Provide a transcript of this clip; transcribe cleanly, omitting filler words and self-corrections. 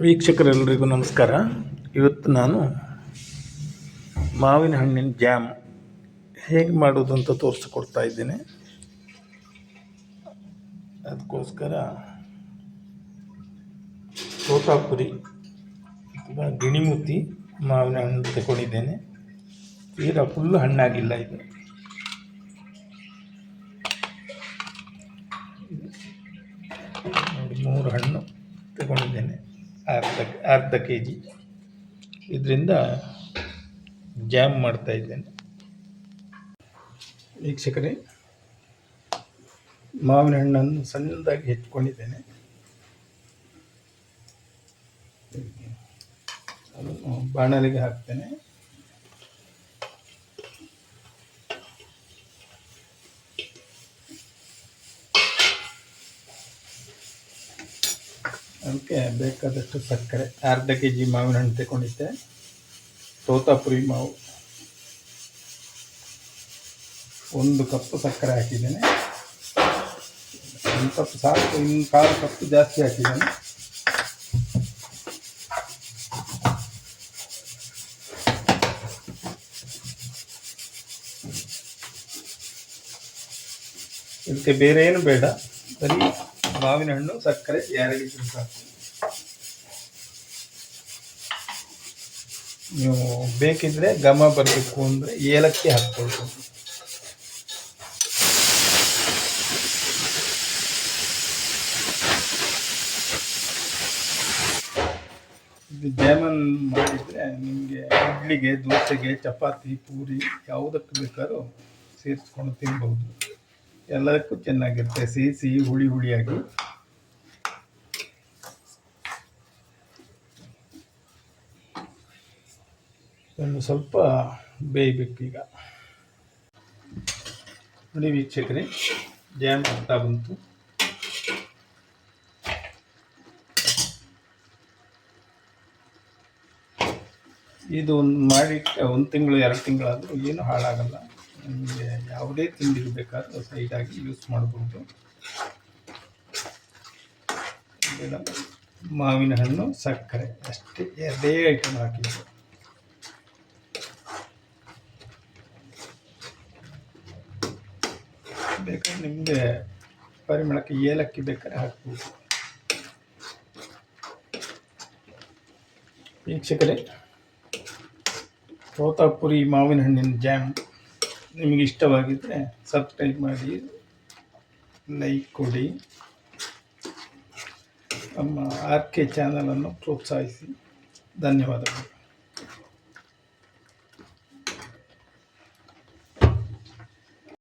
ವೀಕ್ಷಕರೆಲ್ಲರಿಗೂ ನಮಸ್ಕಾರ. ಇವತ್ತು ನಾನು ಮಾವಿನ ಹಣ್ಣಿನ ಜಾಮ್ ಹೇಗೆ ಮಾಡೋದು ಅಂತ ತೋರಿಸ್ಕೊಡ್ತಾ ಇದ್ದೇನೆ. ಅದಕ್ಕೋಸ್ಕರ ತೋತಾಪುರಿ ಅಥವಾ ಗಿಣಿಮುತಿ ಮಾವಿನ ಹಣ್ಣು ತಗೊಂಡಿದ್ದೇನೆ. ತೀರಾ ಫುಲ್ಲು ಹಣ್ಣಾಗಿಲ್ಲ ಇದು. ನೋಡಿ, 3 ಹಣ್ಣು ತಗೊಂಡಿದ್ದೇನೆ, ಅರ್ಧ ಕೆ ಜಿ. ಇದರಿಂದ ಜಾಮ್ ಮಾಡ್ತಾ ಇದ್ದೇನೆ. ವೀಕ್ಷಕರೇ, ಮಾವಿನ ಹಣ್ಣನ್ನು ಸಣ್ಣದಾಗಿ ಹೆಚ್ಚಿಕೊಂಡಿದ್ದೇನೆ. ಅದನ್ನು ಬಾಣಲೆಗೆ ಹಾಕ್ತೇನೆ. ಅದಕ್ಕೆ ಬೇಕಾದಷ್ಟು ಸಕ್ಕರೆ, ಅರ್ಧ ಕೆ ಜಿ ಮಾವಿನ ಹಣ್ಣು ತಗೊಂಡಿದ್ದೆ. ತೋತಾಪುರಿ ಮಾವು 1 ಕಪ್ ಸಕ್ಕರೆ ಹಾಕಿದ್ದೇನೆ. 1 ಕಪ್ ಸಾಕು, ಇನ್ನು 1/4 ಕಪ್ ಜಾಸ್ತಿ ಹಾಕಿದ್ದೇನೆ. ಇದಕ್ಕೆ ಬೇರೆ ಏನು ಬೇಡ, ಬರೀ ಮಾವಿನ ಹಣ್ಣು, ಸಕ್ಕರೆ 2 ಸಾಕು. ನೀವು ಬೇಕಿದ್ರೆ ಘಮ ಬರಬೇಕು ಅಂದರೆ ಏಲಕ್ಕಿ ಹಾಕ್ಕೊಳ್ಬೋದು. ಇದು ಜಾಮನ್ ಮಾಡಿದರೆ ನಿಮಗೆ ಇಡ್ಲಿಗೆ, ದೋಸೆಗೆ, ಚಪಾತಿ, ಪೂರಿ ಯಾವುದಕ್ಕೆ ಬೇಕಾದ್ರೂ ಸೇರಿಸ್ಕೊಂಡು ತಿನ್ಬಹುದು. ಎಲ್ಲದಕ್ಕೂ ಚೆನ್ನಾಗಿರುತ್ತೆ, ಸಿಹಿ ಹುಳಿ ಹುಳಿಯಾಗಿ. ಒಂದು ಸ್ವಲ್ಪ ಬೇಯಬೇಕು. ಈಗ ನೋಡಿ ವೀಕ್ಷಕರೇ, ಜಾಮ್ ಆಗ್ತಾ ಬಂತು. ಇದು ಮಾಡಿಟ್ಟು 1 ತಿಂಗಳು 2 ತಿಂಗಳಾದರೂ ಏನು ಹಾಳಾಗಲ್ಲ. ನಿಮಗೆ ಯಾವುದೇ ತಿಂಡಿ ಬೇಕಾದ್ರೂ ಸೈಡಾಗಿ ಯೂಸ್ ಮಾಡ್ಬೋದು. ಮಾವಿನ ಹಣ್ಣು, ಸಕ್ಕರೆ ಅಷ್ಟೇ, 2 ಐಟಮ್ ಹಾಕಿದ್ದು. ಬೇಕಾದ್ರೆ ನಿಮಗೆ ಪರಿಮಳಕ್ಕೆ ಏಲಕ್ಕಿ ಬೇಕಾದ್ರೆ ಹಾಕ್ಬೋದು. ವೀಕ್ಷಕರೇ, ತೋತಾಪುರಿ ಮಾವಿನ ಹಣ್ಣಿನ ಜಾಮ್ ನಿಮಗೆ ಇಷ್ಟವಾಗಿದ್ದರೆ ಸಬ್ಸ್ಕ್ರೈಬ್ ಮಾಡಿ, ಲೈಕ್ ಕೊಡಿ. ನಮ್ಮ RK ಚಾನಲನ್ನು ಪ್ರೋತ್ಸಾಹಿಸಿ. ಧನ್ಯವಾದಗಳು.